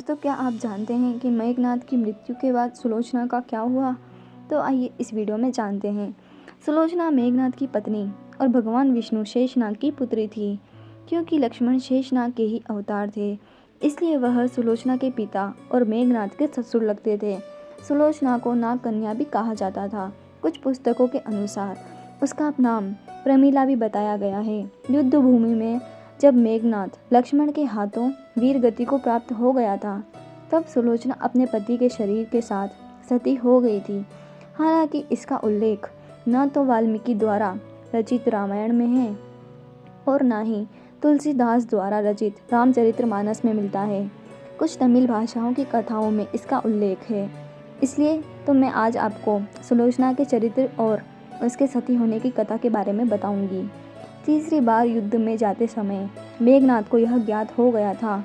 तो क्या आप जानते हैं कि मेघनाद की मृत्यु के बाद सुलोचना का क्या हुआ? तो आइए इस वीडियो में जानते हैं। सुलोचना मेघनाद की पत्नी और भगवान विष्णु शेषनाग की पुत्री थी। क्योंकि लक्ष्मण शेषनाग के ही अवतार थे, इसलिए वह सुलोचना के पिता और मेघनाद के ससुर लगते थे। सुलोचना को नाग कन्या भी कहा जाता था। कुछ पुस्तकों के अनुसार उसका नाम प्रमीला भी बताया गया है। युद्ध भूमि में जब मेघनाद लक्ष्मण के हाथों वीर गति को प्राप्त हो गया था, तब सुलोचना अपने पति के शरीर के साथ सती हो गई थी। हालांकि इसका उल्लेख न तो वाल्मीकि द्वारा रचित रामायण में है और न ही तुलसीदास द्वारा रचित रामचरितमानस में मिलता है। कुछ तमिल भाषाओं की कथाओं में इसका उल्लेख है। इसलिए तो मैं आज आपको सुलोचना के चरित्र और उसके सती होने की कथा के बारे में बताऊंगी। तीसरी बार युद्ध में जाते समय मेघनाद को यह ज्ञात हो गया था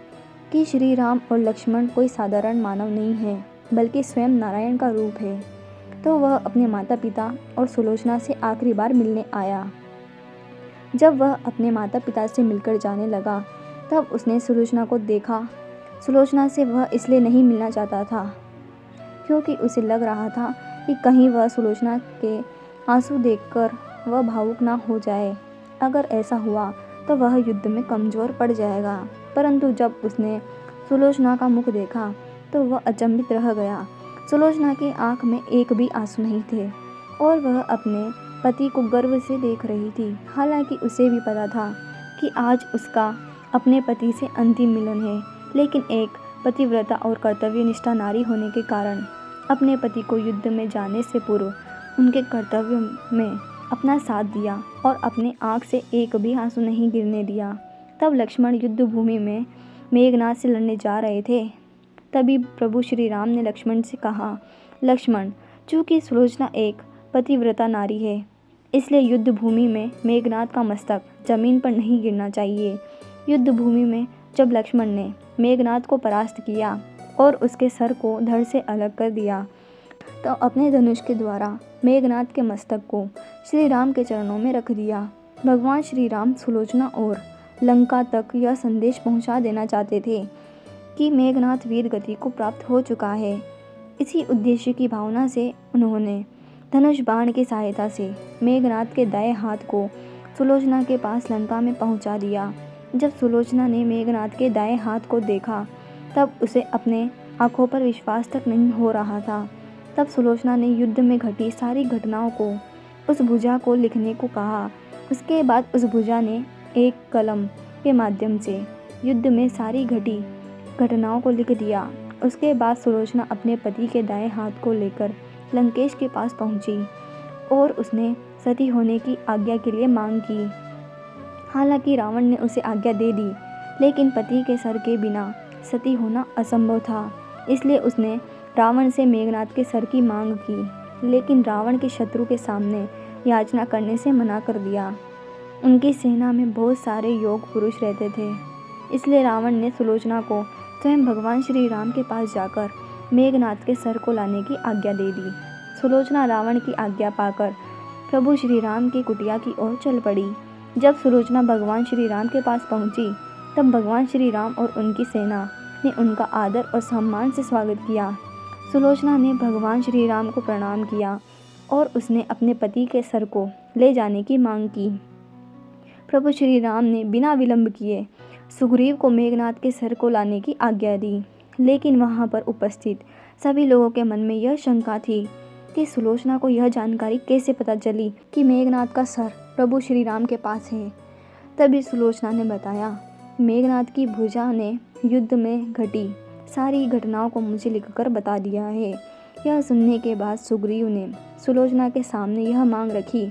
कि श्री राम और लक्ष्मण कोई साधारण मानव नहीं है, बल्कि स्वयं नारायण का रूप है। तो वह अपने माता पिता और सुलोचना से आखिरी बार मिलने आया। जब वह अपने माता पिता से मिलकर जाने लगा, तब उसने सुलोचना को देखा। सुलोचना से वह इसलिए नहीं मिलना चाहता था क्योंकि उसे लग रहा था कि कहीं वह सुलोचना के आंसू देखकर वह भावुक ना हो जाए। अगर ऐसा हुआ तो वह युद्ध में कमज़ोर पड़ जाएगा। परंतु जब उसने सुलोचना का मुख देखा तो वह अचंभित रह गया। सुलोचना की आंख में एक भी आंसू नहीं थे और वह अपने पति को गर्व से देख रही थी। हालांकि उसे भी पता था कि आज उसका अपने पति से अंतिम मिलन है, लेकिन एक पतिव्रता और कर्तव्यनिष्ठा नारी होने के कारण अपने पति को युद्ध में जाने से पूर्व उनके कर्तव्य में अपना साथ दिया और अपने आँख से एक भी आंसू नहीं गिरने दिया। तब लक्ष्मण युद्ध भूमि में मेघनाद से लड़ने जा रहे थे। तभी प्रभु श्री राम ने लक्ष्मण से कहा, लक्ष्मण, चूँकि सुलोचना एक पतिव्रता नारी है, इसलिए युद्ध भूमि में मेघनाद का मस्तक जमीन पर नहीं गिरना चाहिए। युद्ध भूमि में जब लक्ष्मण ने मेघनाद को परास्त किया और उसके सर को धड़ से अलग कर दिया, तो अपने धनुष के द्वारा मेघनाद के मस्तक को श्री राम के चरणों में रख दिया। भगवान श्री राम सुलोचना और लंका तक यह संदेश पहुंचा देना चाहते थे कि मेघनाद वीर गति को प्राप्त हो चुका है। इसी उद्देश्य की भावना से उन्होंने धनुष बाण की सहायता से मेघनाद के दाएं हाथ को सुलोचना के पास लंका में पहुंचा दिया। जब सुलोचना ने मेघनाद के दाएं हाथ को देखा, तब उसे अपने आंखों पर विश्वास तक नहीं हो रहा था। तब सुलोचना ने युद्ध में घटी सारी घटनाओं को उस भुजा को लिखने को कहा। उसके बाद उस भुजा ने एक कलम के माध्यम से युद्ध में सारी घटी घटनाओं को लिख दिया। उसके बाद सुलोचना अपने पति के दाएं हाथ को लेकर लंकेश के पास पहुंची और उसने सती होने की आज्ञा के लिए मांग की। हालांकि रावण ने उसे आज्ञा दे दी, लेकिन पति के सर के बिना सती होना असंभव था। इसलिए उसने रावण से मेघनाद के सर की मांग की, लेकिन रावण के शत्रु के सामने याचना करने से मना कर दिया। उनकी सेना में बहुत सारे योग पुरुष रहते थे, इसलिए रावण ने सुलोचना को स्वयं भगवान श्री राम के पास जाकर मेघनाद के सर को लाने की आज्ञा दे दी। सुलोचना रावण की आज्ञा पाकर प्रभु श्री राम की कुटिया की ओर चल पड़ी। जब सुलोचना भगवान श्री राम के पास पहुंची, तब भगवान श्री राम और उनकी सेना ने उनका आदर और सम्मान से स्वागत किया। सुलोचना ने भगवान श्री राम को प्रणाम किया और उसने अपने पति के सर को ले जाने की मांग की। प्रभु श्री राम ने बिना विलंब किए सुग्रीव को मेघनाद के सर को लाने की आज्ञा दी, लेकिन वहां पर उपस्थित सभी लोगों के मन में यह शंका थी कि सुलोचना को यह जानकारी कैसे पता चली कि मेघनाद का सर प्रभु श्री राम के पास है। तभी सुलोचना ने बताया, मेघनाद की भुजा ने युद्ध में घटी सारी घटनाओं को मुझे लिखकर बता दिया है। यह सुनने के बाद सुग्रीव ने सुलोचना के सामने यह मांग रखी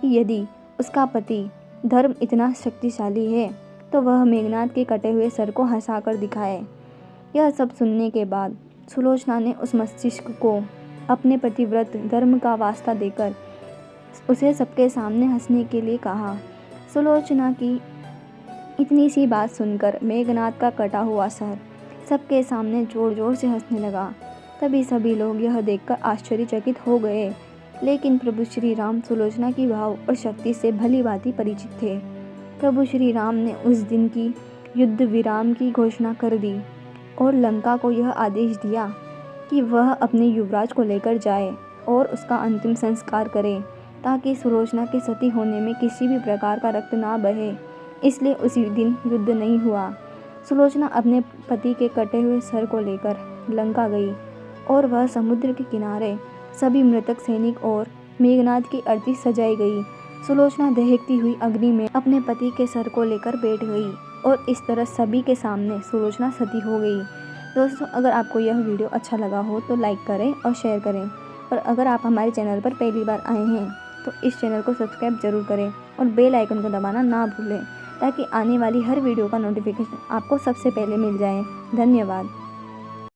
कि यदि उसका पति धर्म इतना शक्तिशाली है तो वह मेघनाद के कटे हुए सर को हंसाकर दिखाए। यह सब सुनने के बाद सुलोचना ने उस मस्तिष्क को अपने पतिव्रत धर्म का वास्ता देकर उसे सबके सामने हंसने के लिए कहा। सुलोचना की इतनी सी बात सुनकर मेघनाद का कटा हुआ सर सबके सामने जोर जोर से हंसने लगा। तभी सभी लोग यह देखकर आश्चर्यचकित हो गए, लेकिन प्रभु श्री राम सुलोचना की भाव और शक्ति से भली भांति परिचित थे। प्रभु श्री राम ने उस दिन की युद्ध विराम की घोषणा कर दी और लंका को यह आदेश दिया कि वह अपने युवराज को लेकर जाए और उसका अंतिम संस्कार करे, ताकि सुलोचना के सती होने में किसी भी प्रकार का रक्त ना बहे। इसलिए उसी दिन युद्ध नहीं हुआ। सुलोचना अपने पति के कटे हुए सर को लेकर लंका गई और वह समुद्र के किनारे सभी मृतक सैनिक और मेघनाद की अर्थी सजाई गई। सुलोचना दहकती हुई अग्नि में अपने पति के सर को लेकर बैठ गई और इस तरह सभी के सामने सुलोचना सती हो गई। दोस्तों, अगर आपको यह वीडियो अच्छा लगा हो तो लाइक करें और शेयर करें, और अगर आप हमारे चैनल पर पहली बार आए हैं तो इस चैनल को सब्सक्राइब जरूर करें और बेल आइकन को दबाना ना भूलें, ताकि आने वाली हर वीडियो का नोटिफिकेशन आपको सबसे पहले मिल जाए। धन्यवाद।